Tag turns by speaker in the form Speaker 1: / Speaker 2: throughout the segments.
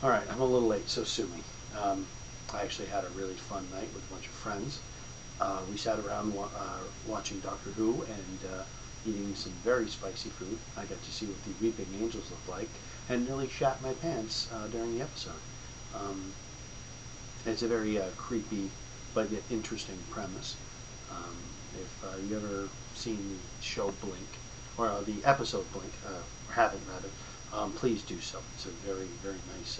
Speaker 1: All right, I'm a little late, so sue me. I actually had a really fun night with a bunch of friends. We sat around watching Doctor Who and eating some very spicy food. I got to see what the Weeping Angels looked like and nearly shat my pants during the episode. Um, it's a very creepy but yet interesting premise. Um, if you ever seen the show Blink, or the episode Blink, or haven't rather, please do so. It's a very, very nice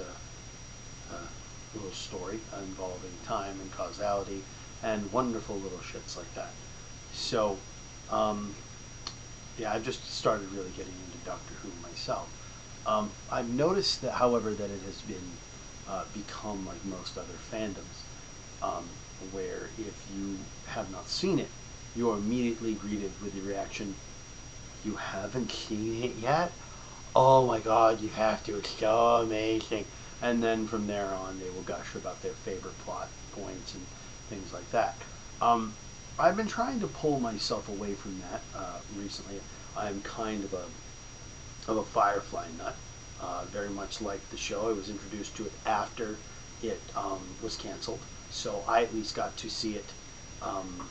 Speaker 1: little story involving time and causality and wonderful little shits like that. So, um, yeah, I've just started really getting into Doctor Who myself. I've noticed that, however, that it has been become like most other fandoms, where if you have not seen it, you are immediately greeted with the reaction, "You haven't seen it yet? Oh my God, you have to! It's so amazing!" And then from there on, they will gush about their favorite plot points and things like that. Um, I've been trying to pull myself away from that recently. I'm kind of a Firefly nut, very much like the show. I was introduced to it after it was canceled, so I at least got to see it um,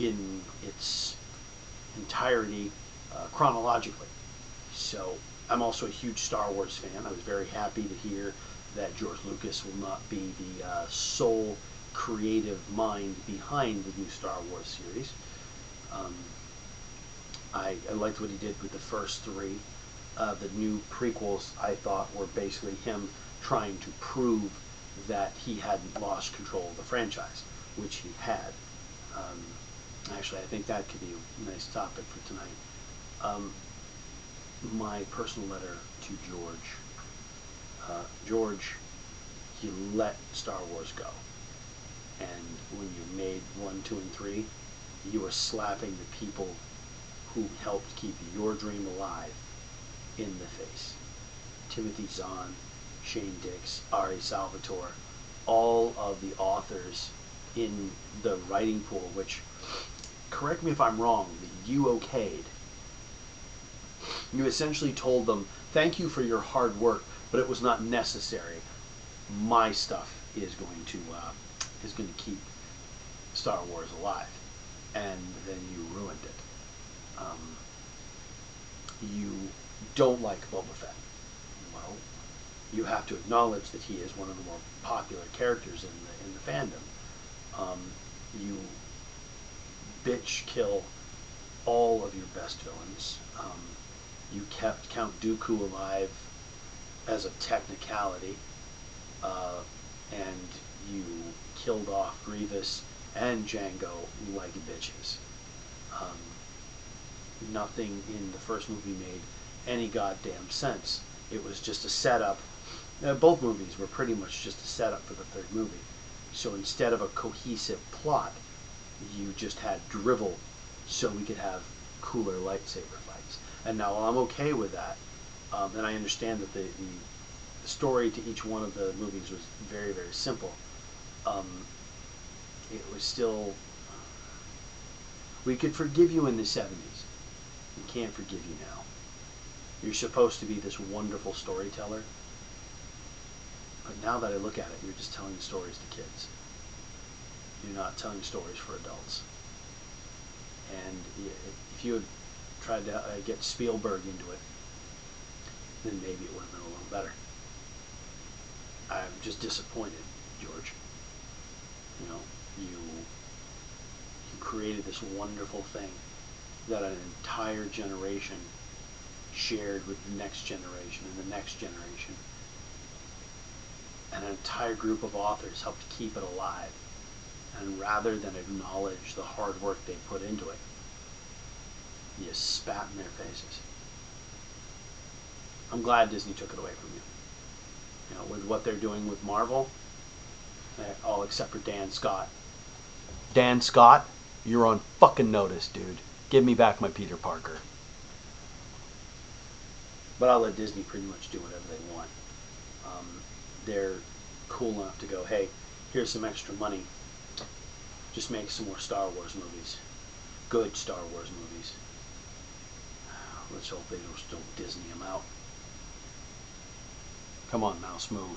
Speaker 1: in its entirety chronologically. So I'm also a huge Star Wars fan. I was very happy to hear that George Lucas will not be the sole creative mind behind the new Star Wars series. Um, I liked what he did with the first three. The new prequels, I thought, were basically him trying to prove that he hadn't lost control of the franchise, which he had. Um, Actually, I think that could be a nice topic for tonight. Um, my personal letter to George. George, you let Star Wars go. And when you made 1, 2, and 3, you were slapping the people who helped keep your dream alive in the face. Timothy Zahn, Shane Dix, Ari Salvatore, all of the authors in the writing pool, which, correct me if I'm wrong, that you okayed. You essentially told them, thank you for your hard work, but it was not necessary. My stuff is going to keep Star Wars alive, and then you ruined it. You don't like Boba Fett. Well, you have to acknowledge that he is one of the more popular characters in the fandom. You bitch kill all of your best villains. You kept Count Dooku alive as a technicality, and you killed off Grievous and Django like bitches. Um, Nothing in the first movie made any goddamn sense. It was just a setup. Both movies were pretty much just a setup for the third movie. So instead of a cohesive plot, you just had drivel so we could have cooler lightsaber fights. And now I'm okay with that. And I understand that the story to each one of the movies was very, very simple. Um, it was still... We could forgive you in the 70s. We can't forgive you now. You're supposed to be this wonderful storyteller. But now that I look at it, you're just telling stories to kids. You're not telling stories for adults. And if you had tried to get Spielberg into it, then maybe it would have been a little better. I'm just disappointed, George. You know, you created this wonderful thing that an entire generation shared with the next generation and the next generation. And an entire group of authors helped keep it alive. And rather than acknowledge the hard work they put into it, you spat in their faces. I'm glad Disney took it away from you. You know, with what they're doing with Marvel, all except for Dan Scott. Dan Scott, you're on fucking notice, dude. Give me back my Peter Parker. But I'll let Disney pretty much do whatever they want. They're cool enough to go, hey, here's some extra money. Just make some more Star Wars movies. Good Star Wars movies. Let's hope they don't Disney them out. Come on, mouse, move.